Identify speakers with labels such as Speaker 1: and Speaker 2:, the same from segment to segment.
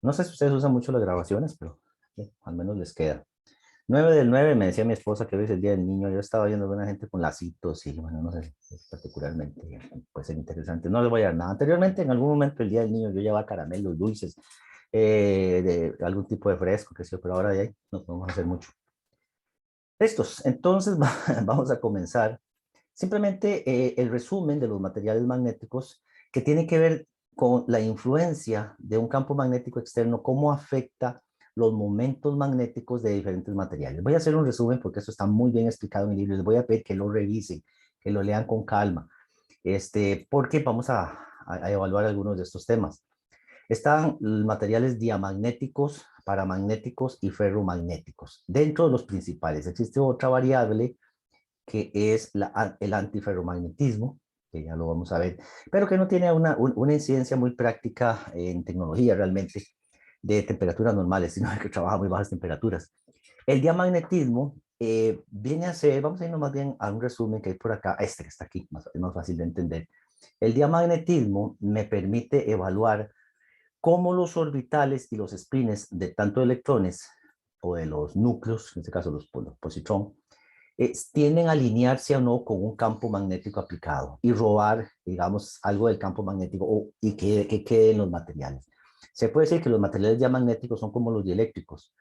Speaker 1: No sé si ustedes usan mucho las grabaciones, pero al menos les queda. 9 del 9 me decía mi esposa que hoy es el Día del Niño. Yo estaba viendo a una gente con lacitos y bueno, no sé, particularmente puede ser interesante. No les voy a dar nada. Anteriormente, en algún momento el Día del Niño, yo llevaba caramelos, dulces, de algún tipo de fresco, que sé yo, pero ahora de ahí no podemos hacer mucho. Listos, entonces vamos a comenzar. Simplemente el resumen de los materiales magnéticos que tiene que ver con la influencia de un campo magnético externo, cómo afecta los momentos magnéticos de diferentes materiales. Voy a hacer un resumen porque eso está muy bien explicado en el libro. Les voy a pedir que lo revisen, que lo lean con calma, porque vamos a evaluar algunos de estos temas. Están materiales diamagnéticos, paramagnéticos y ferromagnéticos. Dentro de los principales existe otra variable que es el antiferromagnetismo, que ya lo vamos a ver, pero que no tiene una incidencia muy práctica en tecnología realmente de temperaturas normales, sino que trabaja a muy bajas temperaturas. El diamagnetismo viene a ser, vamos a irnos más bien a un resumen que hay por acá, este que está aquí, es más fácil de entender. El diamagnetismo me permite evaluar cómo los orbitales y los spines de tanto electrones o de los núcleos, en este caso los positrón, tienden a alinearse o no con un campo magnético aplicado y robar, digamos, algo del campo magnético y que quede en los materiales. Se puede decir que los materiales diamagnéticos son como los dieléctricos,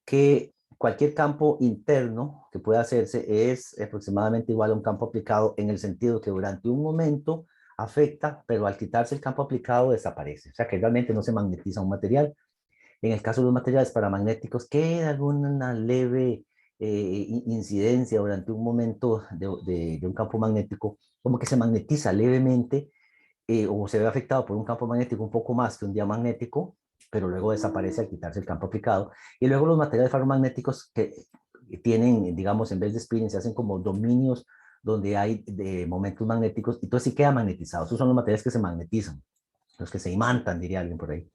Speaker 1: que cualquier campo interno que pueda hacerse es aproximadamente igual a un campo aplicado en el sentido que durante un momento afecta, pero al quitarse el campo aplicado desaparece. O sea que realmente no se magnetiza un material. En el caso de los materiales paramagnéticos, queda alguna leve incidencia durante un momento de un campo magnético, como que se magnetiza levemente o se ve afectado por un campo magnético un poco más que un diamagnético, pero luego desaparece al quitarse el campo aplicado. Y luego los materiales ferromagnéticos que tienen, digamos, en vez de spin, se hacen como dominios donde hay momentos magnéticos, y entonces sí queda magnetizado. Esos son los materiales que se magnetizan, los que se imantan, diría alguien por ahí.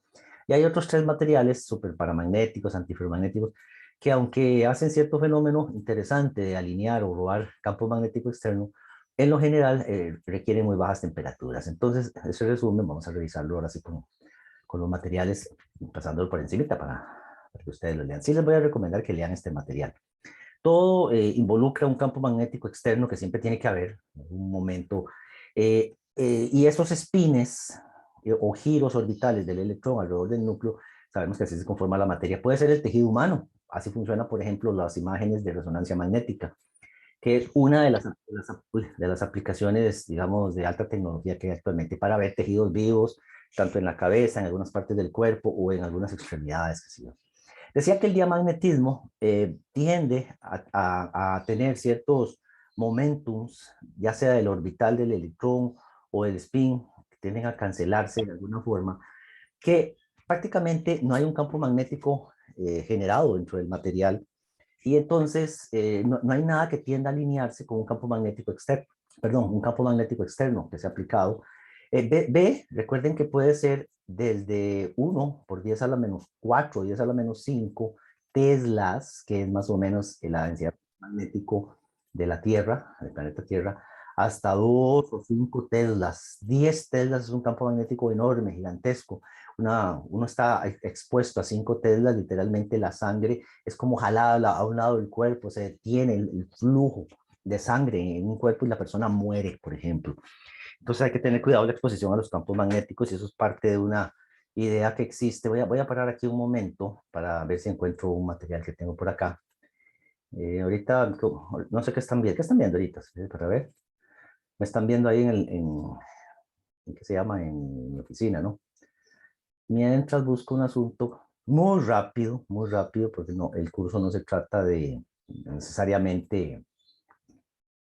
Speaker 1: Y hay otros tres materiales super paramagnéticos, antiferromagnéticos, que aunque hacen cierto fenómeno interesante de alinear o robar campo magnético externo, en lo general requieren muy bajas temperaturas. Entonces, ese resumen vamos a revisarlo ahora sí con los materiales, pasándolo por encima para que ustedes lo lean. Sí les voy a recomendar que lean este material. Todo involucra un campo magnético externo que siempre tiene que haber en un momento. Y esos spines o giros orbitales del electrón alrededor del núcleo, sabemos que así se conforma la materia. Puede ser el tejido humano. Así funciona, por ejemplo, las imágenes de resonancia magnética, que es una de las aplicaciones, digamos, de alta tecnología que hay actualmente para ver tejidos vivos, tanto en la cabeza, en algunas partes del cuerpo o en algunas extremidades, que sí. Decía que el diamagnetismo tiende a tener ciertos momentums, ya sea del orbital del electrón o del spin, que tienden a cancelarse de alguna forma, que prácticamente no hay un campo magnético generado dentro del material y entonces no hay nada que tienda a alinearse con un campo magnético externo, perdón, un campo magnético externo que se ha aplicado. Recuerden que puede ser desde 1 por 10⁻⁴, 10⁻⁵ teslas, que es más o menos la densidad magnético de la Tierra, del planeta Tierra, hasta 2 o 5 teslas. 10 teslas es un campo magnético enorme, gigantesco. Uno está expuesto a 5 teslas, literalmente la sangre es como jalada a un lado del cuerpo, se detiene el flujo de sangre en un cuerpo y la persona muere, por ejemplo. Entonces hay que tener cuidado de la exposición a los campos magnéticos y eso es parte de una idea que existe. Voy a parar aquí un momento para ver si encuentro un material que tengo por acá. Ahorita, no sé qué están viendo ahorita, para ver. Me están viendo ahí ¿en qué se llama? En mi oficina, ¿no? Mientras busco un asunto muy rápido, porque no, el curso no se trata de necesariamente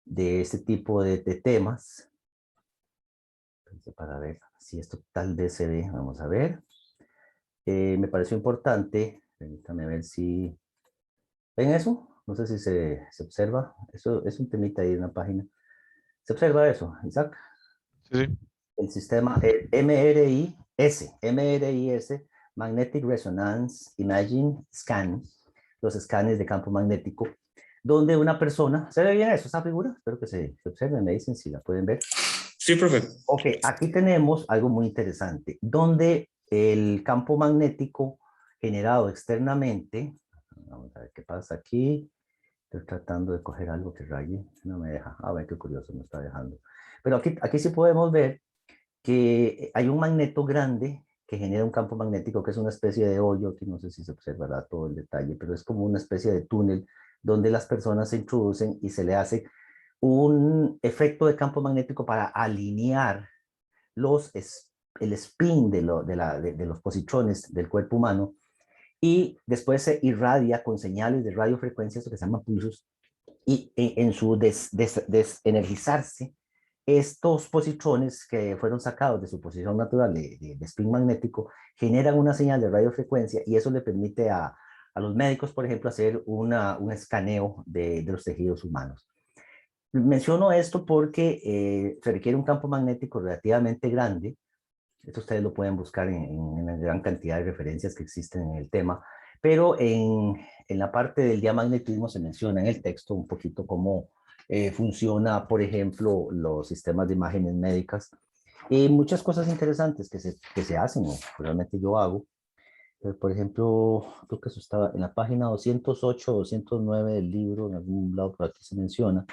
Speaker 1: de este tipo de temas. Entonces, para ver si esto tal vez se ve, vamos a ver. Me pareció importante, permítame ver si ven eso, no sé si se observa, eso es un temita ahí en la página. ¿Se observa eso, Isaac?
Speaker 2: Sí, sí.
Speaker 1: El sistema MRIS, Magnetic Resonance Imaging Scan, los escanes de campo magnético, donde una persona, ¿se ve bien eso, esa figura? Espero que se observe, me dicen si la pueden ver.
Speaker 2: Sí, profe.
Speaker 1: Ok, aquí tenemos algo muy interesante, donde el campo magnético generado externamente. Vamos a ver qué pasa aquí. Estoy tratando de coger algo que raye, no me deja. A ver qué curioso me está dejando. Pero aquí sí podemos ver que hay un magneto grande que genera un campo magnético que es una especie de hoyo, que no sé si se observará todo el detalle, pero es como una especie de túnel donde las personas se introducen y se le hace un efecto de campo magnético para alinear los, el spin de los positrones del cuerpo humano, y después se irradia con señales de radiofrecuencia, eso que se llama pulsos, y en su desenergizarse, estos positrones que fueron sacados de su posición natural de spin magnético generan una señal de radiofrecuencia, y eso le permite a los médicos, por ejemplo, hacer un escaneo de los tejidos humanos. Menciono esto porque se requiere un campo magnético relativamente grande. Esto ustedes lo pueden buscar en la gran cantidad de referencias que existen en el tema, pero en la parte del diamagnetismo se menciona en el texto un poquito cómo funciona, por ejemplo, los sistemas de imágenes médicas y muchas cosas interesantes que se hacen, o realmente yo hago. Por ejemplo, creo que eso estaba en la página 208 o 209 del libro, en algún lado por aquí se menciona,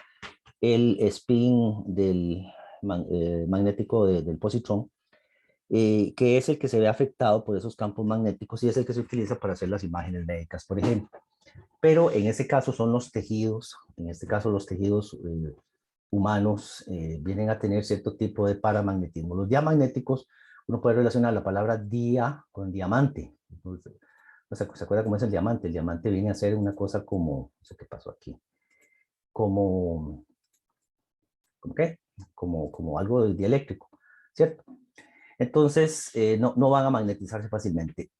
Speaker 1: el spin magnético del positrón, que es el que se ve afectado por esos campos magnéticos y es el que se utiliza para hacer las imágenes médicas, por ejemplo. Pero en ese caso son los tejidos, en este caso los tejidos humanos vienen a tener cierto tipo de paramagnetismo. Los diamagnéticos, uno puede relacionar la palabra dia con diamante. Entonces, ¿se acuerda cómo es el diamante? El diamante viene a ser una cosa como, no sé qué pasó aquí, como, ¿cómo qué? Como algo del dieléctrico, ¿cierto? Entonces, no van a magnetizarse fácilmente.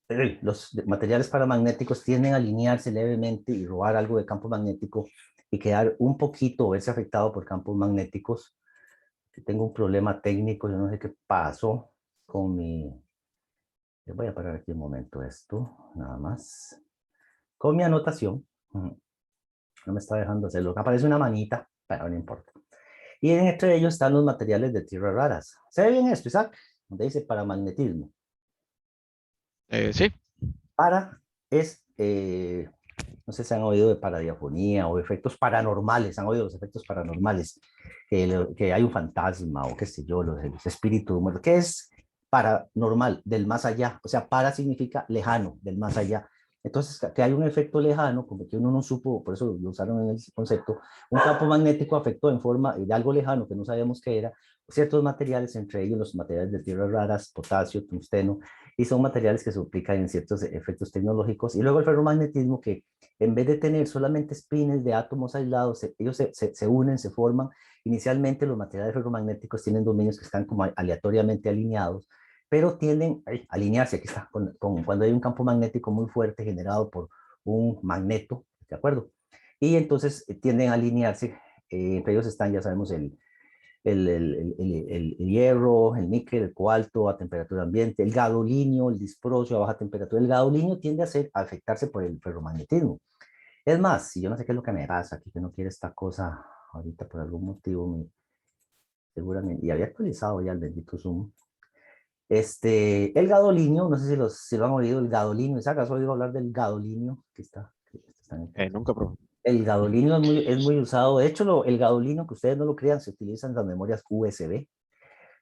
Speaker 1: Los materiales paramagnéticos tienden a alinearse levemente y robar algo de campo magnético y quedar un poquito, verse afectado por campos magnéticos. Tengo un problema técnico, yo no sé qué pasó con mi... Voy a parar aquí un momento esto, nada más. Con mi anotación, no me está dejando hacerlo. Aparece una manita, pero no importa. Y entre ellos están los materiales de tierras raras. ¿Se ve bien esto, Isaac? Donde dice paramagnetismo.
Speaker 2: Sí.
Speaker 1: Para es, no sé si han oído de paradiafonía o efectos paranormales, han oído los efectos paranormales, que hay un fantasma o qué sé yo, los espíritus muertos, que es paranormal, del más allá, o sea, para significa lejano, del más allá. Entonces, que hay un efecto lejano, como que uno no supo, por eso lo usaron en el concepto, un campo magnético afectó en forma de algo lejano que no sabíamos qué era, ciertos materiales, entre ellos los materiales de tierras raras, potasio, tungsteno, y son materiales que se aplican en ciertos efectos tecnológicos. Y luego el ferromagnetismo, que en vez de tener solamente spines de átomos aislados, ellos se unen, se forman. Inicialmente los materiales ferromagnéticos tienen dominios que están como aleatoriamente alineados, pero tienden a alinearse, aquí está, cuando hay un campo magnético muy fuerte generado por un magneto, ¿de acuerdo? Y entonces tienden a alinearse, entre ellos están, ya sabemos, el hierro, el níquel, el cobalto a temperatura ambiente, el gadolinio, el disprosio a baja temperatura. El gadolinio tiende a afectarse por el ferromagnetismo. Es más, si yo no sé qué es lo que me pasa aquí, que no quiere esta cosa ahorita por algún motivo, seguramente, y había actualizado ya el bendito Zoom. El gadolinio, no sé si lo han oído, el gadolinio, ¿sabes? ¿Has oído hablar del gadolinio? Que está en el texto.
Speaker 2: Nunca, profe.
Speaker 1: El gadolinio es muy usado. De hecho, el gadolinio, que ustedes no lo crean, se utiliza en las memorias USB.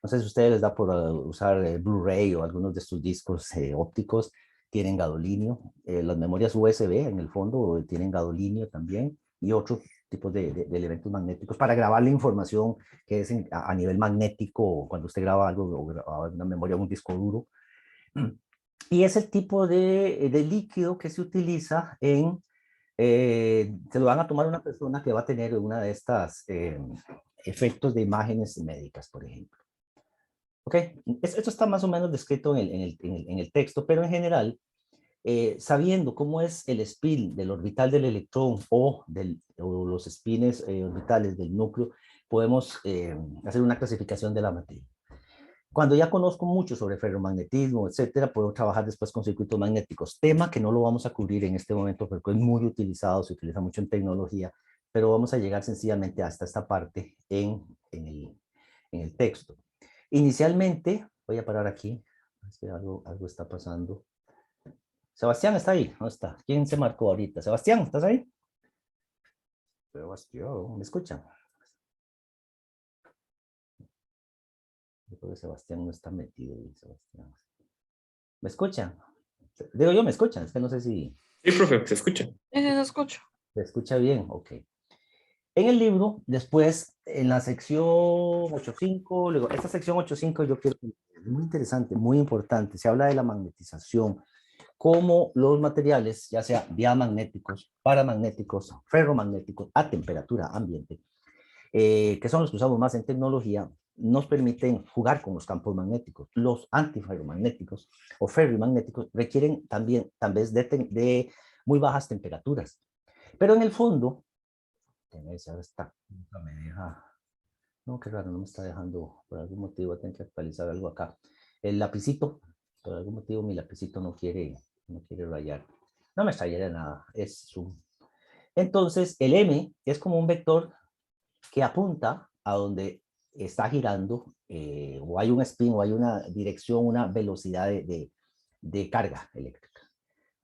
Speaker 1: No sé si a ustedes les da por usar Blu-ray o algunos de estos discos ópticos, tienen gadolinio. Las memorias USB en el fondo tienen gadolinio también, y otros tipos de elementos magnéticos para grabar la información que es a nivel magnético cuando usted graba algo o graba una memoria, un disco duro. Y es el tipo de líquido que se utiliza se lo van a tomar una persona que va a tener una de estas efectos de imágenes médicas, por ejemplo. ¿Ok? Esto está más o menos descrito en el texto, pero en general, sabiendo cómo es el spin del orbital del electrón o los spines orbitales del núcleo, podemos hacer una clasificación de la materia. Cuando ya conozco mucho sobre ferromagnetismo, etcétera, puedo trabajar después con circuitos magnéticos, tema que no lo vamos a cubrir en este momento porque es muy utilizado, se utiliza mucho en tecnología, pero vamos a llegar sencillamente hasta esta parte en el texto. Inicialmente, voy a parar aquí, es que algo está pasando. Sebastián está ahí, ¿no está? ¿Quién se marcó ahorita? Sebastián, ¿estás ahí? Sebastián, ¿me escuchan? Yo creo que Sebastián no está metido, Sebastián. ¿Me escuchan? Digo yo, ¿me escuchan? Es que no sé si
Speaker 3: Sí, profe, se escucha.
Speaker 4: Sí, sí, se escucha.
Speaker 1: se escucha bien. Ok. En el libro, después, en la sección 8.5, luego, esta sección 8.5 yo quiero, es muy interesante, muy importante, se habla de la magnetización, cómo los materiales, ya sea diamagnéticos, paramagnéticos, ferromagnéticos, a temperatura ambiente, que son los que usamos más en tecnología, nos permiten jugar con los campos magnéticos. Los antiferromagnéticos o ferromagnéticos requieren también, tal vez, de muy bajas temperaturas. Pero en el fondo, ahora está, nunca me deja, no, qué raro, no me está dejando, por algún motivo tengo que actualizar algo acá. El lapicito, por algún motivo mi lapicito no quiere rayar. No me extrañaría nada, es un... Entonces, el M es como un vector que apunta a donde está girando, o hay un spin, o hay una dirección, una velocidad de carga eléctrica.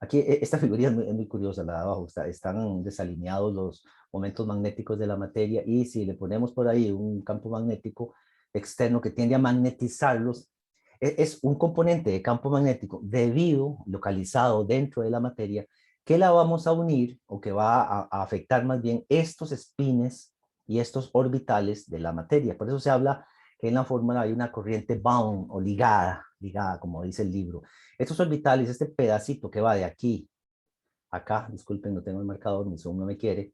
Speaker 1: Aquí esta figurilla es muy curiosa, la de abajo, están desalineados los momentos magnéticos de la materia, y si le ponemos por ahí un campo magnético externo que tiende a magnetizarlos, es un componente de campo magnético debido, localizado dentro de la materia, que la vamos a unir, o que va a afectar más bien estos espines y estos orbitales de la materia. Por eso se habla que en la fórmula hay una corriente bound o ligada, como dice el libro. Estos orbitales, este pedacito que va de aquí a acá, disculpen, no tengo el marcador, mi zoom no me quiere,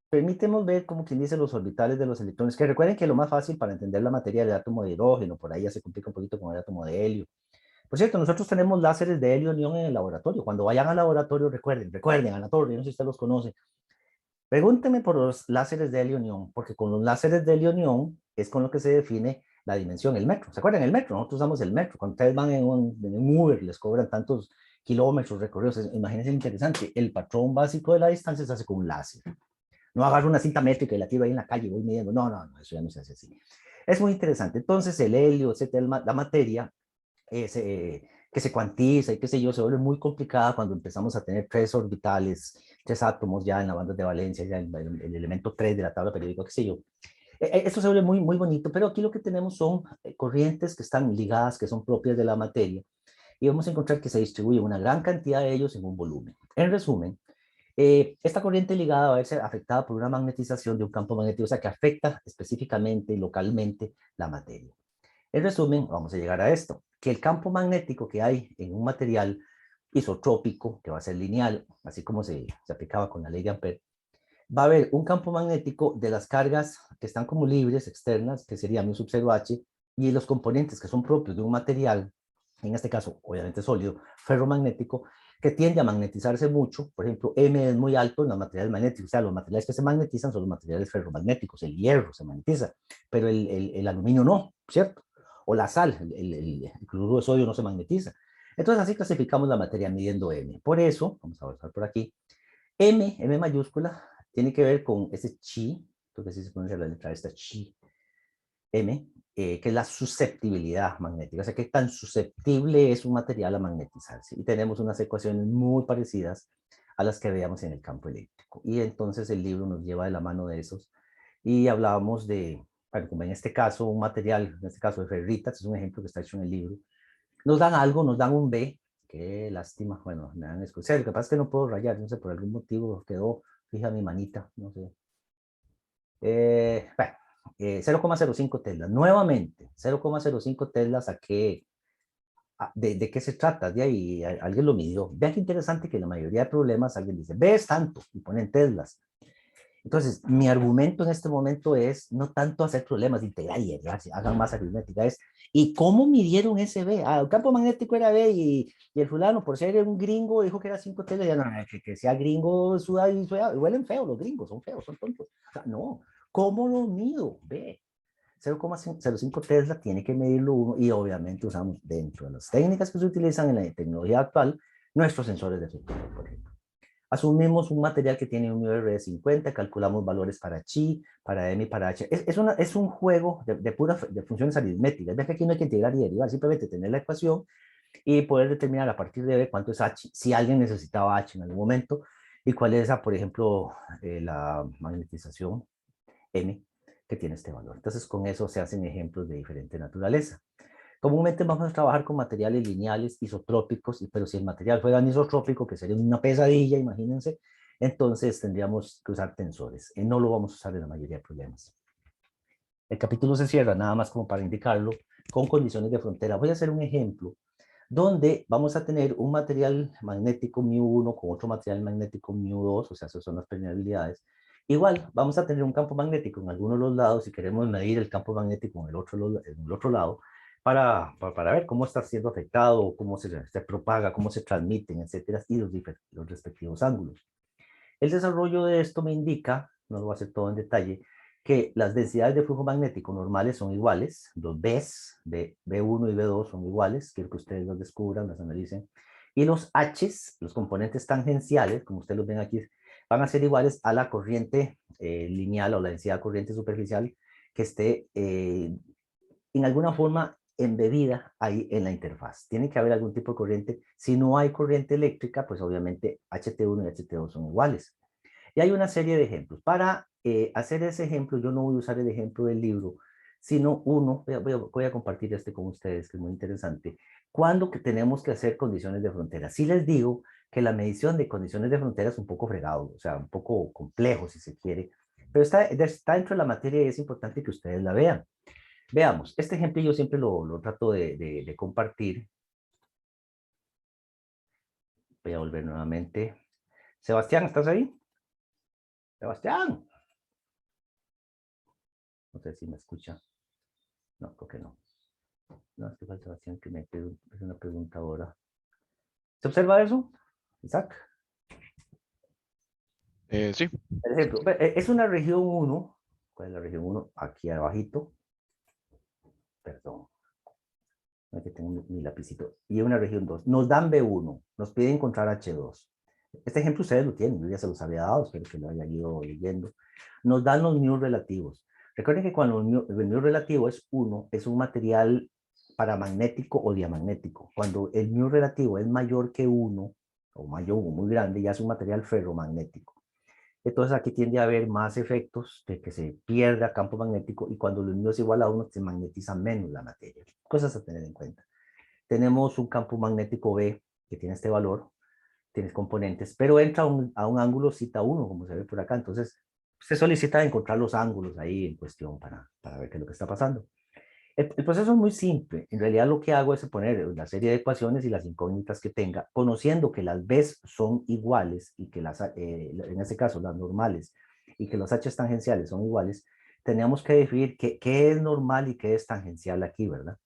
Speaker 1: permítemos ver, como quien dice, los orbitales de los electrones, que recuerden que lo más fácil para entender la materia es el átomo de hidrógeno, por ahí ya se complica un poquito con el átomo de helio. Por cierto, nosotros tenemos láseres de helio-neón en el laboratorio. Cuando vayan al laboratorio, recuerden, a la torre, no sé si usted los conoce, pregúnteme por los láseres de helio-neón, porque con los láseres de helio-neón es con lo que se define la dimensión, el metro. ¿Se acuerdan el metro? Nosotros usamos el metro. Cuando ustedes van en un Uber, les cobran tantos kilómetros recorridos. Imagínense interesante. El patrón básico de la distancia se hace con un láser. No agarro una cinta métrica y la tiro ahí en la calle y voy midiendo. No, no, no, eso ya no se hace así. Es muy interesante. Entonces, el helio, etcétera, la materia, que se cuantiza y qué sé yo, se vuelve muy complicada cuando empezamos a tener tres orbitales, tres átomos ya en la banda de valencia, ya en el elemento 3 de la tabla periódica, qué sé yo. Esto se vuelve muy, muy bonito, pero aquí lo que tenemos son corrientes que están ligadas, que son propias de la materia, y vamos a encontrar que se distribuye una gran cantidad de ellos en un volumen. En resumen, esta corriente ligada va a verse afectada por una magnetización de un campo magnético, o sea, que afecta específicamente y localmente la materia. En resumen, vamos a llegar a esto, que el campo magnético que hay en un material isotrópico, que va a ser lineal, así como se aplicaba con la ley de Ampère, va a haber un campo magnético de las cargas que están como libres, externas, que sería mu sub 0h, y los componentes que son propios de un material, en este caso, obviamente sólido, ferromagnético, que tiende a magnetizarse mucho. Por ejemplo, M es muy alto en los materiales magnéticos, o sea, los materiales que se magnetizan son los materiales ferromagnéticos, el hierro se magnetiza, pero el aluminio no, ¿cierto? O la sal, el cloruro de sodio no se magnetiza. Entonces así clasificamos la materia midiendo M. Por eso, vamos a avanzar por aquí, M mayúscula, tiene que ver con ese chi, creo que así se pronuncia la letra esta, chi, M, que es la susceptibilidad magnética, o sea, qué tan susceptible es un material a magnetizarse. Y tenemos unas ecuaciones muy parecidas a las que veíamos en el campo eléctrico. Y entonces el libro nos lleva de la mano de esos. Y hablábamos de, bueno, como en este caso, un material, en este caso de ferritas, es un ejemplo que está hecho en el libro. Nos dan algo, nos dan un B, qué lástima, bueno, me dan excusar, lo que pasa es que no puedo rayar, no sé, por algún motivo quedó fija mi manita, no sé. Bueno, 0,05 teslas, nuevamente, 0,05 teslas, ¿de qué se trata? De ahí alguien lo midió. Vean qué interesante que la mayoría de problemas alguien dice, ves tanto, y ponen teslas. Entonces, mi argumento en este momento es no tanto hacer problemas de integrar y derivar, hagan más aritmética, es ¿y cómo midieron ese B? Ah, el campo magnético era B y el fulano, por ser un gringo, dijo que era 5 telas, ya no, que sea gringo, suda y huelen feo, los gringos son feos, son tontos. O sea, no, ¿cómo lo mido? B. 0,05 Tesla tiene que medirlo uno, y obviamente usamos dentro de las técnicas que se utilizan en la tecnología actual nuestros sensores de efecto, por ejemplo. Asumimos un material que tiene un UR de 50, calculamos valores para chi, para m y para h. Es un juego de funciones aritméticas. Ves que aquí no hay que integrar y derivar, simplemente tener la ecuación y poder determinar a partir de B cuánto es H, si alguien necesitaba H en algún momento, y cuál es, por ejemplo, la magnetización M que tiene este valor. Entonces, con eso se hacen ejemplos de diferente naturaleza. Comúnmente vamos a trabajar con materiales lineales isotrópicos, pero si el material fuera anisotrópico, que sería una pesadilla, imagínense, entonces tendríamos que usar tensores. No lo vamos a usar en la mayoría de problemas. El capítulo se cierra, nada más como para indicarlo, con condiciones de frontera. Voy a hacer un ejemplo donde vamos a tener un material magnético μ1 con otro material magnético μ2, o sea, esas son las permeabilidades. Igual, vamos a tener un campo magnético en alguno de los lados y queremos medir el campo magnético en el otro lado para ver cómo está siendo afectado, cómo se propaga, cómo se transmiten, etcétera, y los respectivos ángulos. El desarrollo de esto me indica, no lo voy a hacer todo en detalle, que las densidades de flujo magnético normales son iguales, los Bs, B1 y B2 son iguales, quiero que ustedes los descubran, las analicen, y los Hs, los componentes tangenciales, como ustedes los ven aquí, van a ser iguales a la corriente lineal o la densidad corriente superficial que esté en alguna forma embebida ahí en la interfaz. Tiene que haber algún tipo de corriente. Si no hay corriente eléctrica, pues obviamente HT1 y HT2 son iguales. Y hay una serie de ejemplos. Para hacer ese ejemplo, yo no voy a usar el ejemplo del libro, sino uno, voy a compartir este con ustedes, que es muy interesante. ¿Cuándo que tenemos que hacer condiciones de frontera? Sí les digo que la medición de condiciones de frontera es un poco fregado, o sea, un poco complejo si se quiere, pero está dentro de la materia y es importante que ustedes la vean. Veamos, este ejemplo yo siempre lo trato de compartir. Voy a volver nuevamente. Sebastián, ¿estás ahí? Sebastián. No sé si me escucha. No, creo que no. No, es que fue Sebastián que me hace una pregunta ahora. ¿Se observa eso, Isaac?
Speaker 2: Sí.
Speaker 1: Por ejemplo, es una región 1. ¿Cuál es la región 1? Aquí abajito. Perdón. Aquí tengo mi lapicito. Y una región 2. Nos dan B1. Nos pide encontrar H2. Este ejemplo ustedes lo tienen. Yo ya se los había dado. Espero que lo hayan ido leyendo. Nos dan los μ relativos. Recuerden que cuando el μ relativo es 1, es un material paramagnético o diamagnético. Cuando el μ relativo es mayor que 1, o mayor o muy grande, ya es un material ferromagnético. Entonces aquí tiende a haber más efectos de que se pierda campo magnético y cuando el μ es igual a 1 se magnetiza menos la materia. Cosas a tener en cuenta. Tenemos un campo magnético B que tiene este valor, tiene componentes, pero entra a un ángulo cita 1, como se ve por acá. Entonces se solicita encontrar los ángulos ahí en cuestión para ver qué es lo que está pasando. El proceso es muy simple. En realidad lo que hago es poner una serie de ecuaciones y las incógnitas que tenga, conociendo que las B's son iguales y que en este caso las normales y que los H tangenciales son iguales, tenemos que definir qué es normal y qué es tangencial aquí, ¿verdad?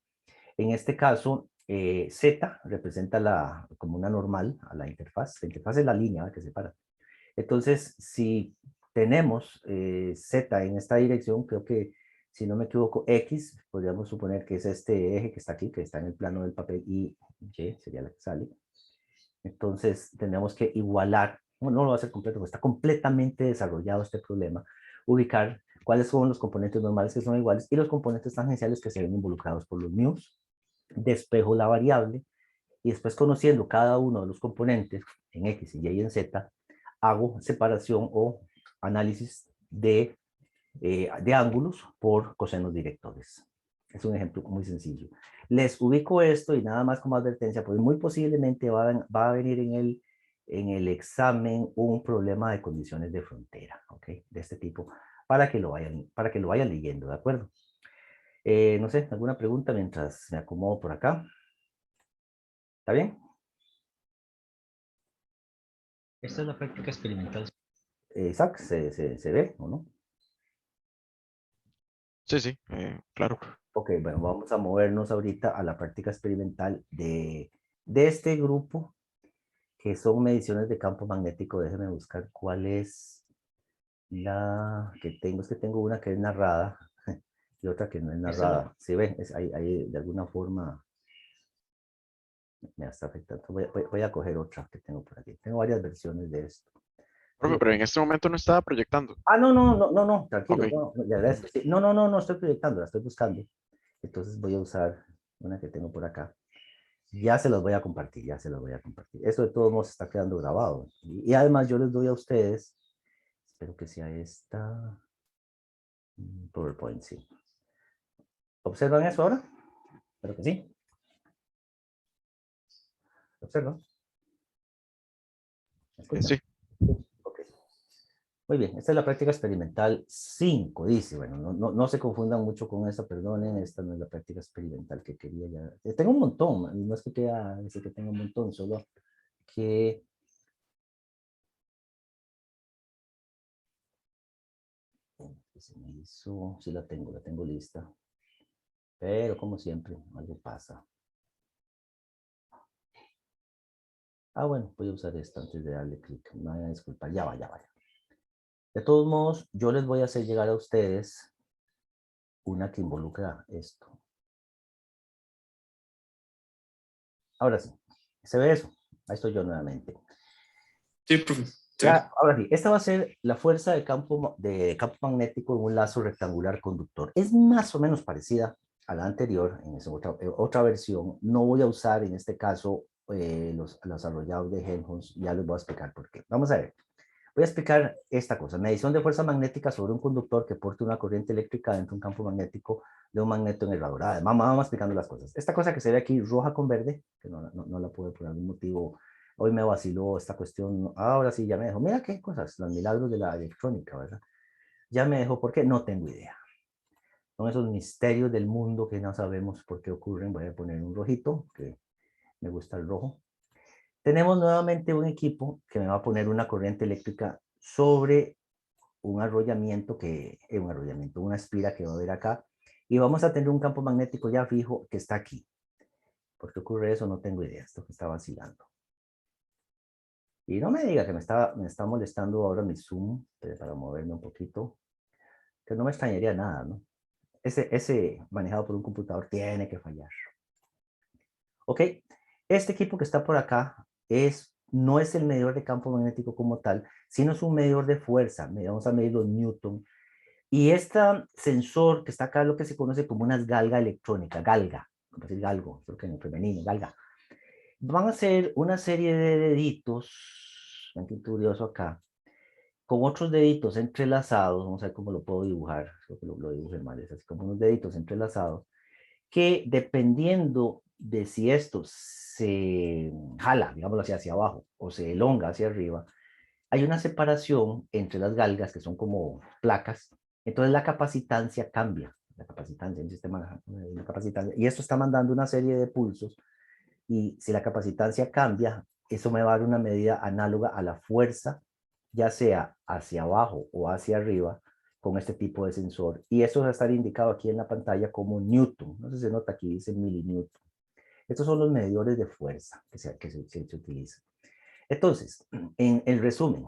Speaker 1: En este caso, Z representa como una normal a la interfaz. La interfaz es la línea, ¿verdad?, que separa. Entonces, si tenemos Z en esta dirección, creo que si no me equivoco, X, podríamos suponer que es este eje que está aquí, que está en el plano del papel, y Y sería la que sale. Entonces, tendríamos que igualar, no lo va a hacer completo, porque está completamente desarrollado este problema, ubicar cuáles son los componentes normales que son iguales y los componentes tangenciales que se ven involucrados por los μ's. Despejo la variable y después conociendo cada uno de los componentes en X y Y y en Z, hago separación o análisis de ángulos por cosenos directores. Es un ejemplo muy sencillo. Les ubico esto y nada más como advertencia, pues muy posiblemente va a venir en el examen un problema de condiciones de frontera, ¿ok? De este tipo, para que lo vayan leyendo, ¿de acuerdo? No sé, ¿alguna pregunta mientras me acomodo por acá? ¿Está bien? Esta es la práctica experimental. Isaac, ¿se ve o no?
Speaker 2: Sí, sí, claro.
Speaker 1: Ok, bueno, vamos a movernos ahorita a la práctica experimental de este grupo, que son mediciones de campo magnético. Déjenme buscar cuál es la que tengo. Es que tengo una que es narrada y otra que no es narrada. ¿Sí ven? Ahí de alguna forma me está afectando. Voy a coger otra que tengo por aquí. Tengo varias versiones de esto.
Speaker 2: Profe, pero en este momento no estaba proyectando.
Speaker 1: No, tranquilo.
Speaker 2: Ok.
Speaker 1: No, sí, no, estoy proyectando, la estoy buscando. Entonces voy a usar una que tengo por acá. Ya se los voy a compartir, ya se los voy a compartir. Eso de todos modos está quedando grabado. Y además yo les doy a ustedes, espero que sea esta PowerPoint, sí. ¿Observan eso ahora? Espero que sí. ¿Observan? ¿Me escuchan?
Speaker 2: Sí,
Speaker 1: Ok. Muy bien, esta es la práctica experimental 5, dice. Bueno, no se confundan mucho con esta, perdonen, esta no es la práctica experimental que quería ya. Tengo un montón, y no es que quiera decir que tengo un montón, solo que se me hizo, sí la tengo lista. Pero como siempre, algo pasa. Ah, bueno, voy a usar esta antes de darle clic. Me voy a disculpar, ya va, ya va. De todos modos, yo les voy a hacer llegar a ustedes una que involucra esto. Ahora sí, ¿se ve eso? Ahí estoy yo nuevamente.
Speaker 3: Sí, profe. Sí.
Speaker 1: Ya, ahora sí, esta va a ser la fuerza de campo magnético en un lazo rectangular conductor. Es más o menos parecida a la anterior, en esa otra versión. No voy a usar en este caso los arrollados de Helmholtz, ya les voy a explicar por qué. Vamos a ver. Voy a explicar esta cosa. Medición de fuerza magnética sobre un conductor que porte una corriente eléctrica dentro de un campo magnético de un magneto en el radar. Vamos explicando las cosas. Esta cosa que se ve aquí roja con verde, que no la pude por algún motivo, hoy me vaciló esta cuestión, ahora sí ya me dejó. Mira qué cosas, los milagros de la electrónica, ¿verdad? Ya me dejó, ¿por qué? No tengo idea. Son esos misterios del mundo que no sabemos por qué ocurren. Voy a poner un rojito, que me gusta el rojo. Tenemos nuevamente un equipo que me va a poner una corriente eléctrica sobre un arrollamiento, una espira que va a haber acá, y vamos a tener un campo magnético ya fijo que está aquí. ¿Por qué ocurre eso? No tengo idea, esto que está vacilando. Y no me diga que me está molestando ahora mi Zoom, para moverme un poquito, que no me extrañaría nada, ¿no? Ese manejado por un computador tiene que fallar. Ok, este equipo que está por acá no es el medidor de campo magnético como tal, sino es un medidor de fuerza. Vamos a medir los newton. Y este sensor que está acá es lo que se conoce como una galga electrónica, galga, como decir galgo, creo que en el femenino, galga. Van a ser una serie de deditos, qué curioso acá, con otros deditos entrelazados, vamos a ver cómo lo puedo dibujar, creo que lo dibujé mal, es así como unos deditos entrelazados, que dependiendo de si esto se jala, digámoslo así, hacia abajo o se elonga hacia arriba, hay una separación entre las galgas que son como placas, entonces la capacitancia cambia, la capacitancia en el sistema, la capacitancia, y esto está mandando una serie de pulsos, y si la capacitancia cambia, eso me va a dar una medida análoga a la fuerza, ya sea hacia abajo o hacia arriba, con este tipo de sensor, y eso va a estar indicado aquí en la pantalla como Newton, no sé si se nota aquí, dice milinewton. Estos son los medidores de fuerza que se utilizan. Entonces, en el resumen,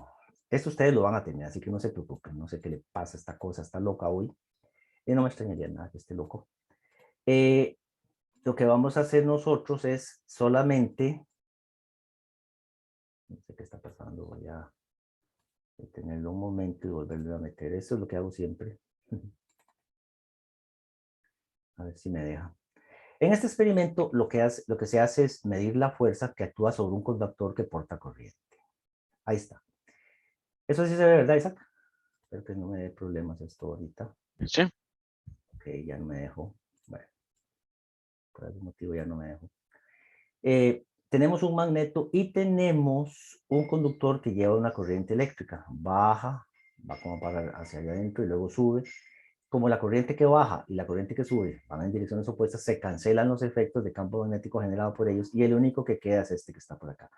Speaker 1: esto ustedes lo van a tener, así que no se preocupen, no sé qué le pasa a esta cosa, está loca hoy, y no me extrañaría nada que esté loco. Lo que vamos a hacer nosotros es solamente, no sé qué está pasando, voy a detenerlo un momento y volverlo a meter, eso es lo que hago siempre. A ver si me deja. En este experimento lo que se hace es medir la fuerza que actúa sobre un conductor que porta corriente. Ahí está. Eso sí se ve, ¿verdad, Isaac? Espero que no me dé problemas esto ahorita.
Speaker 2: sí.
Speaker 1: Ok, ya no me dejo. Bueno, por algún motivo ya no me dejo. Tenemos un magneto y tenemos un conductor que lleva una corriente eléctrica. Baja, va como para hacia allá adentro y luego sube. Como la corriente que baja y la corriente que sube van en direcciones opuestas, se cancelan los efectos de campo magnético generado por ellos y el único que queda es este que está por acá.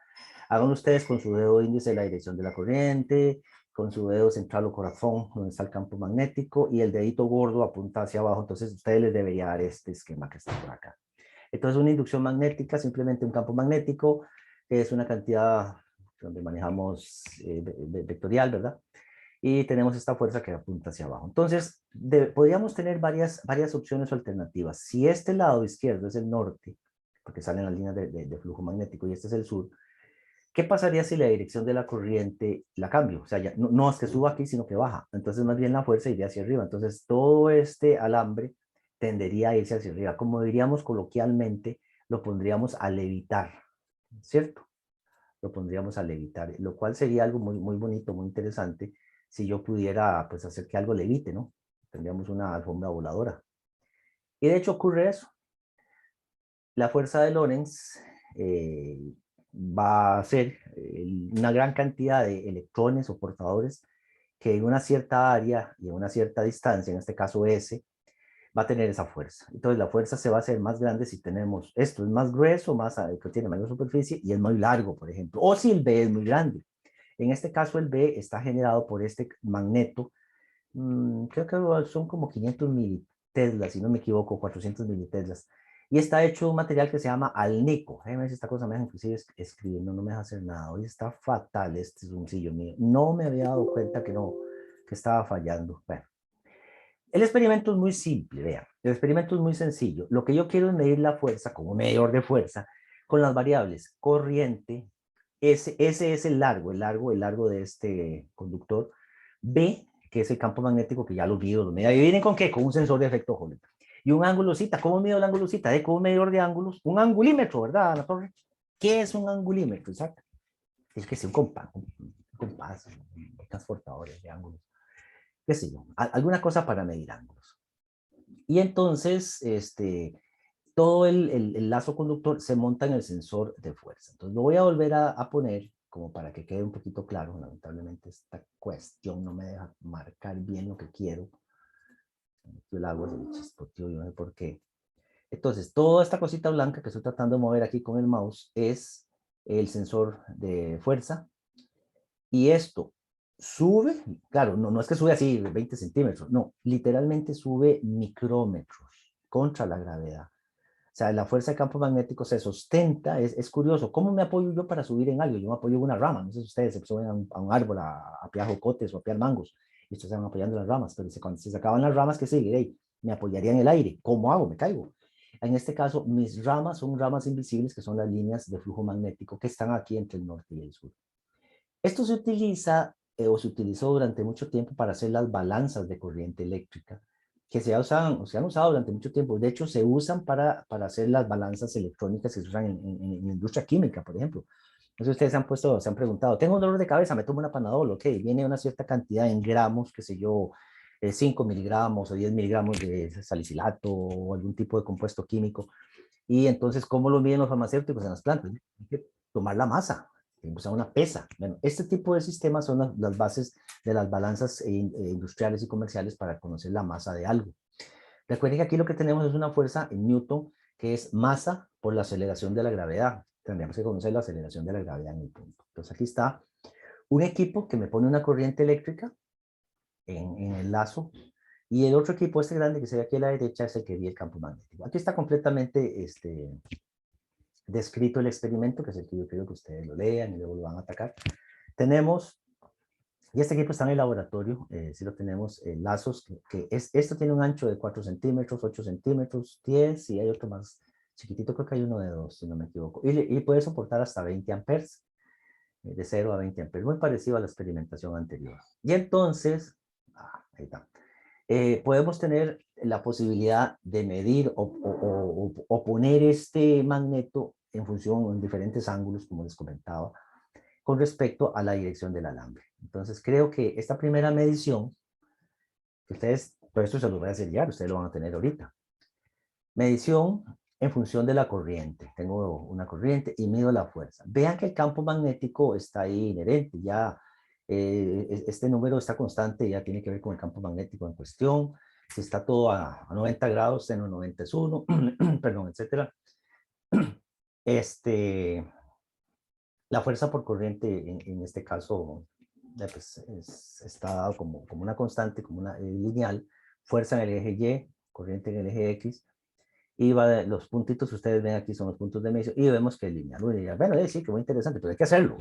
Speaker 1: Hagan ustedes con su dedo índice la dirección de la corriente, con su dedo central o corazón donde está el campo magnético y el dedito gordo apunta hacia abajo. Entonces ustedes les debería dar este esquema que está por acá. Entonces una inducción magnética, simplemente un campo magnético, es una cantidad donde manejamos vectorial, ¿verdad? Y tenemos esta fuerza que apunta hacia abajo. Entonces, podríamos tener varias opciones o alternativas. Si este lado izquierdo es el norte, porque salen las líneas de flujo magnético, y este es el sur, ¿qué pasaría si la dirección de la corriente la cambio? O sea, ya, no es que suba aquí, sino que baja. Entonces, más bien la fuerza iría hacia arriba. Entonces, todo este alambre tendería a irse hacia arriba. Como diríamos coloquialmente, lo pondríamos a levitar, ¿cierto? Lo pondríamos a levitar, lo cual sería algo muy, muy bonito, muy interesante, si yo pudiera pues hacer que algo levite, ¿no? Tendríamos una alfombra voladora. Y de hecho ocurre eso. La fuerza de Lorentz va a hacer una gran cantidad de electrones o portadores que en una cierta área y en una cierta distancia, en este caso S, va a tener esa fuerza. Entonces la fuerza se va a hacer más grande si tenemos esto es más grueso, más que tiene mayor superficie y es muy largo, por ejemplo, o si el B es muy grande. En este caso el B está generado por este magneto, creo que son como 500 militeslas, si no me equivoco, 400 militeslas. Y está hecho un material que se llama alnico. Déjame ver si esta cosa me deja inclusive escribiendo, no me deja hacer nada. Hoy está fatal este zoomcillo mío. No me había dado cuenta que no, que estaba fallando. Bueno, el experimento es muy simple, vean. El experimento es muy sencillo. Lo que yo quiero es medir la fuerza como medidor de fuerza con las variables corriente, ese es el largo de este conductor, B, que es el campo magnético que ya lo mido. ¿Y vienen con qué? Con un sensor de efecto Hubble. Y un ángulo cita. ¿Cómo mido el ángulo cita? Con un medidor de ángulos. Un angulímetro, ¿verdad, Ana Torre? ¿Qué es un angulímetro? Exacto. Es que es un compás, un transportador de ángulos. Qué sé yo, alguna cosa para medir ángulos. Y entonces, todo el lazo conductor se monta en el sensor de fuerza. Entonces lo voy a volver a poner como para que quede un poquito claro. Lamentablemente esta cuestión no me deja marcar bien lo que quiero. Yo la hago así, chispoteo, yo no sé por qué. Entonces, toda esta cosita blanca que estoy tratando de mover aquí con el mouse es el sensor de fuerza. Y esto sube, claro, no es que sube así 20 centímetros, no, literalmente sube micrómetros contra la gravedad. O sea, la fuerza de campo magnético se sustenta, es curioso. ¿Cómo me apoyo yo para subir en algo? Yo me apoyo en una rama, no sé si ustedes se suben a un árbol a piar jocotes o a piar mangos, y ustedes se van apoyando en las ramas, pero cuando se acaban las ramas, ¿qué sigue? Hey, me apoyaría en el aire. ¿Cómo hago? Me caigo. En este caso, mis ramas son ramas invisibles, que son las líneas de flujo magnético que están aquí entre el norte y el sur. Esto se utiliza o se utilizó durante mucho tiempo para hacer las balanzas de corriente eléctrica, que se han usado durante mucho tiempo. De hecho, se usan para hacer las balanzas electrónicas que se usan en la industria química, por ejemplo. Entonces ustedes se han preguntado, tengo un dolor de cabeza, me tomo una Panadol, ok, viene una cierta cantidad en gramos, qué sé yo, 5 miligramos o 10 miligramos de salicilato o algún tipo de compuesto químico. Y entonces, ¿cómo lo miden los farmacéuticos en las plantas? Hay que tomar la masa, usar una pesa. Bueno, este tipo de sistemas son las bases de las balanzas industriales y comerciales para conocer la masa de algo. Recuerden que aquí lo que tenemos es una fuerza en Newton, que es masa por la aceleración de la gravedad. Tendríamos que conocer la aceleración de la gravedad en el punto. Entonces aquí está un equipo que me pone una corriente eléctrica en el lazo, y el otro equipo, este grande que se ve aquí a la derecha, es el que mide el campo magnético. Aquí está completamente descrito el experimento, que es el que yo quiero que ustedes lo lean y luego lo van a atacar. Tenemos, y este equipo está en el laboratorio, si lo tenemos, lazos, esto tiene un ancho de 4 centímetros, 8 centímetros, 10, y hay otro más chiquitito, creo que hay uno de 2, si no me equivoco, y puede soportar hasta 20 amperes, de 0 a 20 amperes, muy parecido a la experimentación anterior. Y entonces, ahí está. Podemos tener la posibilidad de medir o poner este magneto en función en diferentes ángulos, como les comentaba, con respecto a la dirección del alambre. Entonces creo que esta primera medición, que ustedes, por esto se los voy a hacer ya, ustedes lo van a tener ahorita. Medición en función de la corriente. Tengo una corriente y mido la fuerza. Vean que el campo magnético está ahí inherente, ya este número está constante, ya tiene que ver con el campo magnético en cuestión. Si está todo a 90 grados, seno 90 es 1, perdón, etcétera. La fuerza por corriente en este caso pues, está dado como una constante, como una lineal, fuerza en el eje Y, corriente en el eje X, y los puntitos que ustedes ven aquí son los puntos de medición, y vemos que es lineal. Bueno, sí, que muy interesante, pero hay que hacerlo.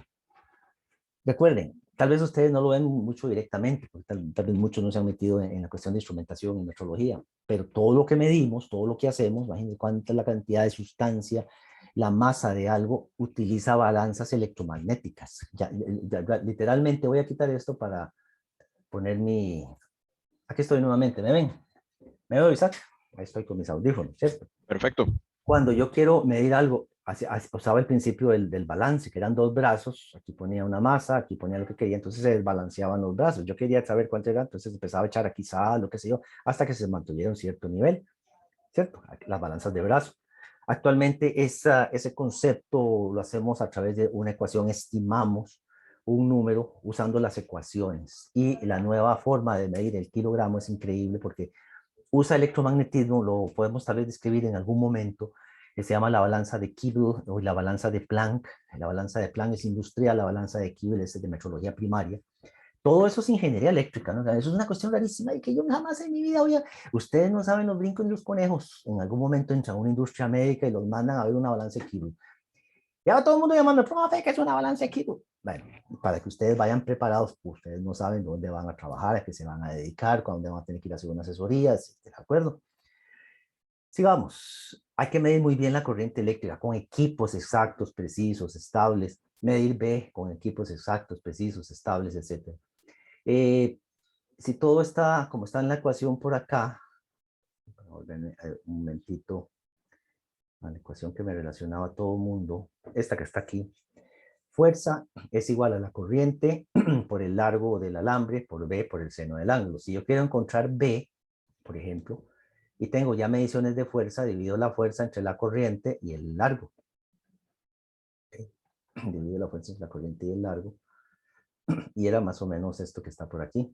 Speaker 1: Recuerden, tal vez ustedes no lo ven mucho directamente, porque tal vez muchos no se han metido en la cuestión de instrumentación y metrología, pero todo lo que medimos, todo lo que hacemos, imagínense cuánta es la cantidad de sustancia, la masa de algo, utiliza balanzas electromagnéticas. Literalmente voy a quitar esto para poner mi... Aquí estoy nuevamente, ¿me ven? ¿Me veo, Isaac? Ahí estoy con mis audífonos, ¿cierto?
Speaker 2: Perfecto.
Speaker 1: Cuando yo quiero medir algo, usaba el principio del balance, que eran dos brazos, aquí ponía una masa, aquí ponía lo que quería, entonces se desbalanceaban los brazos. Yo quería saber cuánto era, entonces empezaba a echar aquí sal, lo que sé yo, hasta que se mantuviera un cierto nivel, ¿cierto? Las balanzas de brazo. Actualmente ese concepto lo hacemos a través de una ecuación, estimamos un número usando las ecuaciones, y la nueva forma de medir el kilogramo es increíble porque usa electromagnetismo, lo podemos tal vez describir en algún momento, que se llama la balanza de Kibble o la balanza de Planck. La balanza de Planck es industrial, la balanza de Kibble es de metrología primaria. Todo eso es ingeniería eléctrica, ¿no? Eso es una cuestión rarísima y que yo jamás en mi vida voy a... Ustedes no saben los brincos de los conejos. En algún momento entran a una industria médica y los mandan a ver una balanza de Kibble. Y ahora todo el mundo llamando, profe, que es una balanza de Kibble. Bueno, para que ustedes vayan preparados, pues ustedes no saben dónde van a trabajar, a qué se van a dedicar, cuándo van a tener que ir a hacer una asesoría, ¿de acuerdo? Sigamos. Hay que medir muy bien la corriente eléctrica con equipos exactos, precisos, estables. Medir B con equipos exactos, precisos, estables, etc. Si todo está como está en la ecuación por acá, un momentito, la ecuación que me relacionaba a todo el mundo, esta que está aquí, fuerza es igual a la corriente por el largo del alambre, por B, por el seno del ángulo. Si yo quiero encontrar B, por ejemplo, y tengo ya mediciones de fuerza, divido la fuerza entre la corriente y el largo. ¿Okay? Divido la fuerza entre la corriente y el largo. Y era más o menos esto que está por aquí.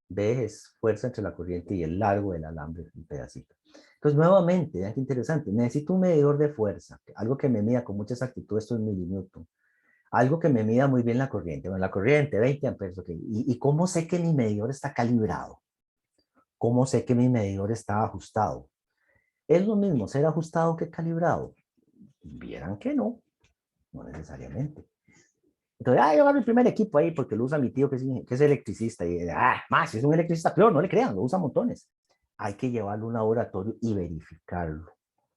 Speaker 1: B es fuerza entre la corriente y el largo del alambre, un pedacito. Entonces, nuevamente, vean qué interesante. Necesito un medidor de fuerza, algo que me mida con mucha exactitud, esto es milinewton. Algo que me mida muy bien la corriente. Bueno, la corriente, 20 amperes, ok. ¿Y cómo sé que mi medidor está calibrado? ¿Cómo sé que mi medidor está ajustado? ¿Es lo mismo ser ajustado que calibrado? Vieran que no, no necesariamente. Entonces, yo agarro el primer equipo ahí porque lo usa mi tío que es electricista. Y, más, si es un electricista, peor, no le crean, lo usa montones. Hay que llevarlo a un laboratorio y verificarlo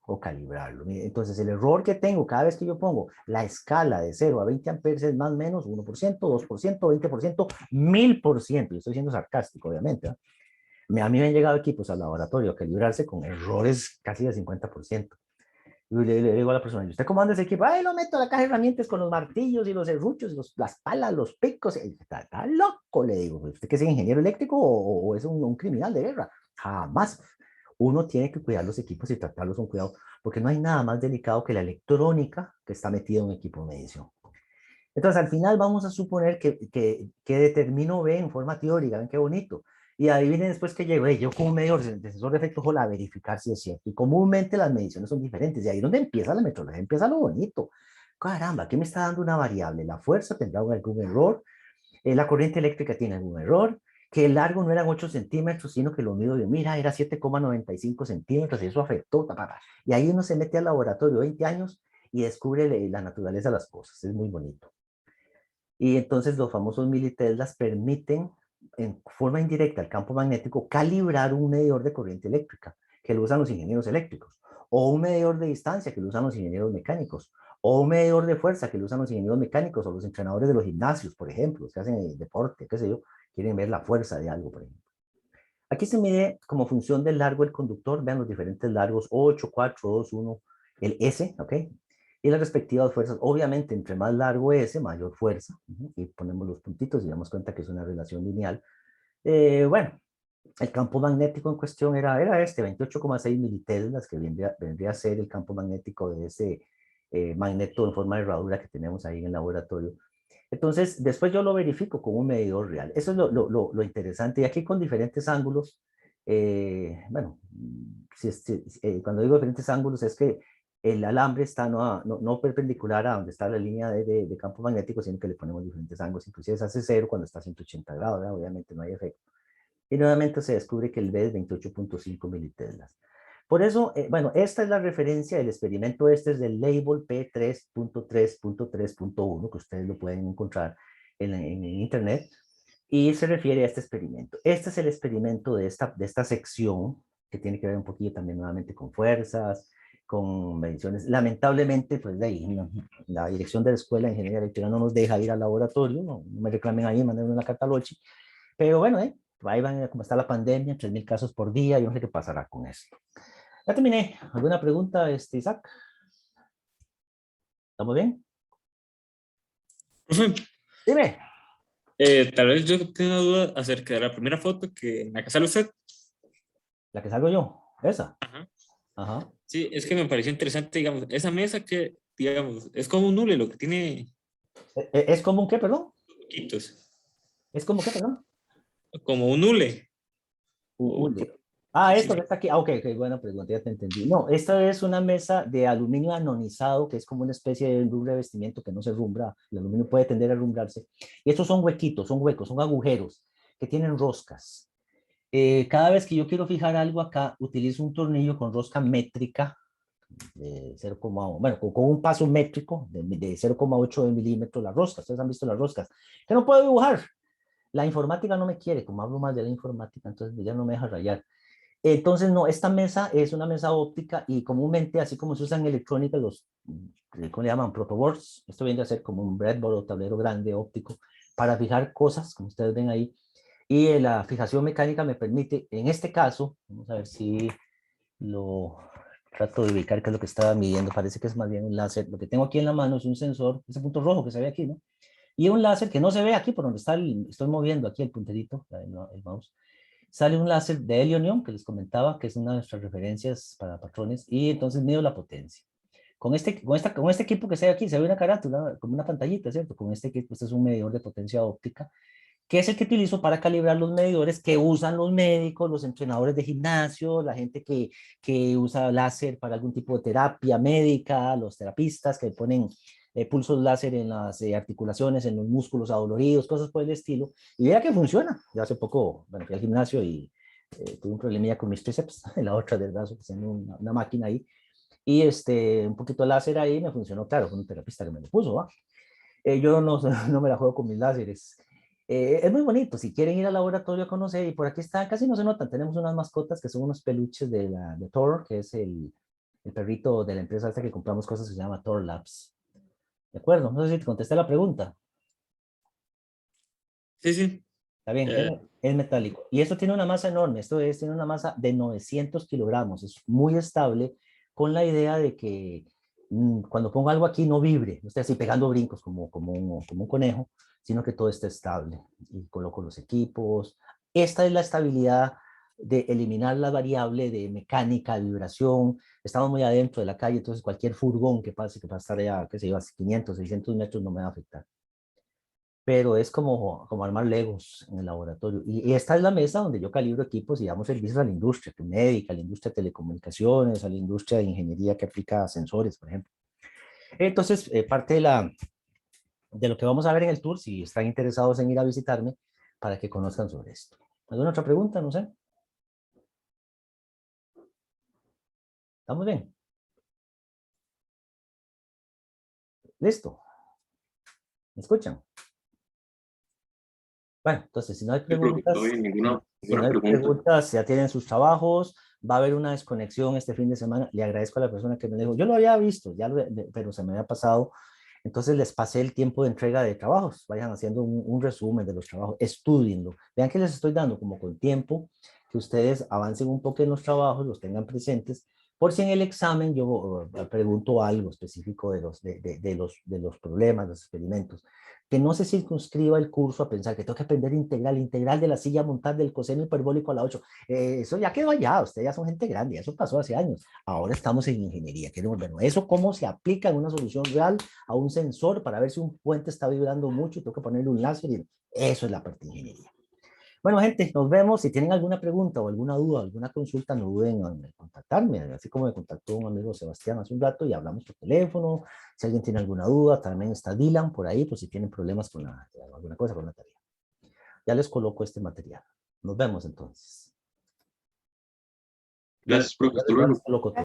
Speaker 1: o calibrarlo. Entonces, el error que tengo cada vez que yo pongo la escala de 0 a 20 amperes es más o menos 1%, 2%, 20%, 1000%. Y estoy siendo sarcástico, obviamente. A mí me han llegado equipos al laboratorio a calibrarse con errores casi de 50%. Y le digo a la persona, ¿y usted cómo anda ese equipo? Ay, lo meto a la caja de herramientas con los martillos y los serruchos, las palas, los picos. Está loco, le digo. ¿Usted que es ingeniero eléctrico o es un criminal de guerra? Jamás. Uno tiene que cuidar los equipos y tratarlos con cuidado, porque no hay nada más delicado que la electrónica que está metida en un equipo de medición. Entonces, al final vamos a suponer que determino B en forma teórica. ¿Ven qué bonito? Y adivinen después que llego, yo como medidor de sensor de efecto Hall a verificar si es cierto. Y comúnmente las mediciones son diferentes. Y ahí es donde empieza la metrología, empieza lo bonito. Caramba, ¿qué me está dando una variable? ¿La fuerza tendrá algún error? ¿La corriente eléctrica tiene algún error? Que el largo no eran 8 centímetros, sino que lo mido de, mira, era 7,95 centímetros y eso afectó. Y ahí uno se mete al laboratorio 20 años y descubre la naturaleza de las cosas. Es muy bonito. Y entonces los famosos militeldas permiten en forma indirecta al campo magnético calibrar un medidor de corriente eléctrica que lo usan los ingenieros eléctricos, o un medidor de distancia que lo usan los ingenieros mecánicos, o un medidor de fuerza que lo usan los ingenieros mecánicos o los entrenadores de los gimnasios, por ejemplo, que hacen el deporte, qué sé yo, quieren ver la fuerza de algo, por ejemplo. Aquí se mide como función del largo del conductor, vean los diferentes largos, 8, 4, 2, 1, el S, ¿ok? Y las respectivas fuerzas, obviamente, entre más largo S, mayor fuerza. Y ponemos los puntitos y damos cuenta que es una relación lineal. Bueno, el campo magnético en cuestión era este, 28,6 militeslas, que vendría a ser el campo magnético de ese magneto en forma de herradura que tenemos ahí en el laboratorio. Entonces, después yo lo verifico con un medidor real. Eso es lo interesante. Y aquí con diferentes ángulos, bueno, cuando digo diferentes ángulos es que el alambre está no perpendicular a donde está la línea de campo magnético, sino que le ponemos diferentes ángulos. Inclusive se hace cero cuando está a 180 grados, ¿verdad? Obviamente no hay efecto. Y nuevamente se descubre que el B es 28,5 militeslas. Por eso, bueno, esta es la referencia del experimento. Este es del label P3.3.3.1, que ustedes lo pueden encontrar en internet, y se refiere a este experimento. Este es el experimento de esta sección, que tiene que ver un poquito también nuevamente con fuerzas, con mediciones. Lamentablemente, pues de ahí, la dirección de la Escuela de Ingeniería Eléctrica no nos deja ir al laboratorio, no me reclamen ahí, manden una carta al Lochi, pero bueno, ahí van, como está la pandemia, 3,000 casos por día, yo no sé qué pasará con esto. Ya terminé. ¿Alguna pregunta, Isaac? ¿Estamos bien?
Speaker 3: Profe,
Speaker 1: Dime.
Speaker 3: tal vez yo tengo una duda acerca de la primera foto que en la que sale usted.
Speaker 1: La que salgo yo. Esa.
Speaker 3: Ajá.
Speaker 1: Ajá.
Speaker 3: Sí, es que me pareció interesante, digamos, esa mesa que, digamos, es como un hule, lo que tiene
Speaker 1: ¿Es como un qué, perdón?
Speaker 3: poquitos,
Speaker 1: ¿Es como qué, perdón?
Speaker 3: como un hule.
Speaker 1: Hule. Ah,
Speaker 3: Sí,
Speaker 1: esto que está aquí. Ah, ok, ok, buena pregunta, ya te entendí. No, esta es una mesa de aluminio anodizado, que es como una especie de revestimiento que no se rumbra. El aluminio puede tender a rumbrarse. Y estos son huequitos, son huecos, son agujeros que tienen roscas. Cada vez que yo quiero fijar algo acá, utilizo un tornillo con rosca métrica de 0,1, bueno, con un paso métrico de 0,8 milímetros la rosca. Ustedes han visto las roscas. Que no puedo dibujar. La informática no me quiere, como hablo mal de la informática, entonces ya no me deja rayar. Entonces, no, esta mesa es una mesa óptica y comúnmente, así como se usan en electrónica, ¿cómo le llaman? Protoboards. Esto viene a ser como un breadboard o tablero grande óptico para fijar cosas, como ustedes ven ahí. Y la fijación mecánica me permite, en este caso, vamos a ver si lo trato de ubicar qué es lo que estaba midiendo. Parece que es más bien un láser. Lo que tengo aquí en la mano es un sensor, ese punto rojo que se ve aquí, ¿no? Y un láser que no se ve aquí por donde está estoy moviendo aquí el punterito, el mouse. Sale un láser de helio neón que les comentaba, que es una de nuestras referencias para patrones, y entonces mido la potencia. Con este equipo que se ve aquí, se ve una carátula, como una pantallita, ¿cierto? Con este equipo, este es un medidor de potencia óptica, que es el que utilizo para calibrar los medidores que usan los médicos, los entrenadores de gimnasio, la gente que usa láser para algún tipo de terapia médica, los terapistas que ponen pulsos láser en las articulaciones, en los músculos adoloridos, cosas por el estilo. Y vea que funciona. Yo hace poco, bueno, fui al gimnasio y tuve un problemilla con mis tríceps, en la otra del brazo, que tengo una máquina ahí. Y un poquito de láser ahí me funcionó, claro, fue un terapista que me lo puso, ¿va? Yo no, no me la juego con mis láseres. Es muy bonito, si quieren ir al laboratorio a conocer, y por aquí está, casi no se notan, tenemos unas mascotas que son unos peluches de Thor, que es el perrito de la empresa esta que compramos cosas que se llama Thor Labs. ¿De acuerdo? No sé si te contesté la pregunta.
Speaker 3: Sí, sí.
Speaker 1: Está bien,
Speaker 3: Eh,
Speaker 1: es metálico. Y esto tiene una masa enorme, tiene una masa de 900 kilogramos, es muy estable con la idea de que cuando pongo algo aquí no vibre, no esté así pegando brincos como un conejo, sino que todo esté estable. Y coloco los equipos. Esta es la estabilidad de eliminar la variable de mecánica, de vibración. Estamos muy adentro de la calle, entonces cualquier furgón que pase, que pase allá, que se lleva 500, 600 metros, no me va a afectar, pero es como armar Legos en el laboratorio. Y esta es la mesa donde yo calibro equipos y damos servicios a la industria médica, a la industria de telecomunicaciones, a la industria de ingeniería que aplica sensores, por ejemplo. Entonces, parte de lo que vamos a ver en el tour, si están interesados en ir a visitarme, para que conozcan sobre esto. ¿Alguna otra pregunta? No sé. ¿Estamos bien? ¿Listo? ¿Me escuchan? Bueno, entonces, si no hay
Speaker 3: sí, profe, todo
Speaker 1: preguntas,
Speaker 3: bien,
Speaker 1: si no
Speaker 3: ninguna
Speaker 1: hay
Speaker 3: pregunta.
Speaker 1: preguntas, ya tienen sus trabajos, va a haber una desconexión este fin de semana. Le agradezco a la persona que me dijo, yo lo había visto, pero se me había pasado. Entonces les pasé el tiempo de entrega de trabajos. Vayan haciendo un resumen de los trabajos, estudienlo. Vean que les estoy dando como con tiempo, que ustedes avancen un poco en los trabajos, los tengan presentes, por si en el examen yo pregunto algo específico de los problemas, los experimentos, que no se circunscriba el curso a pensar que tengo que aprender integral de la silla a montar del coseno hiperbólico a la 8. Eso ya quedó allá, ustedes ya son gente grande, eso pasó hace años. Ahora estamos en ingeniería, queremos ver, bueno, eso cómo se aplica en una solución real a un sensor para ver si un puente está vibrando mucho y tengo que ponerle un láser. Y eso es la parte de ingeniería. Bueno, gente, nos vemos. Si tienen alguna pregunta o alguna duda, alguna consulta, no duden en contactarme. Así como me contactó un amigo Sebastián hace un rato y hablamos por teléfono. Si alguien tiene alguna duda, también está Dylan por ahí, por si tienen problemas con alguna cosa con la tarea. Ya les coloco este material. Nos vemos entonces.
Speaker 3: Gracias, profe, hasta
Speaker 1: Ya
Speaker 3: luego.
Speaker 1: les coloco todo.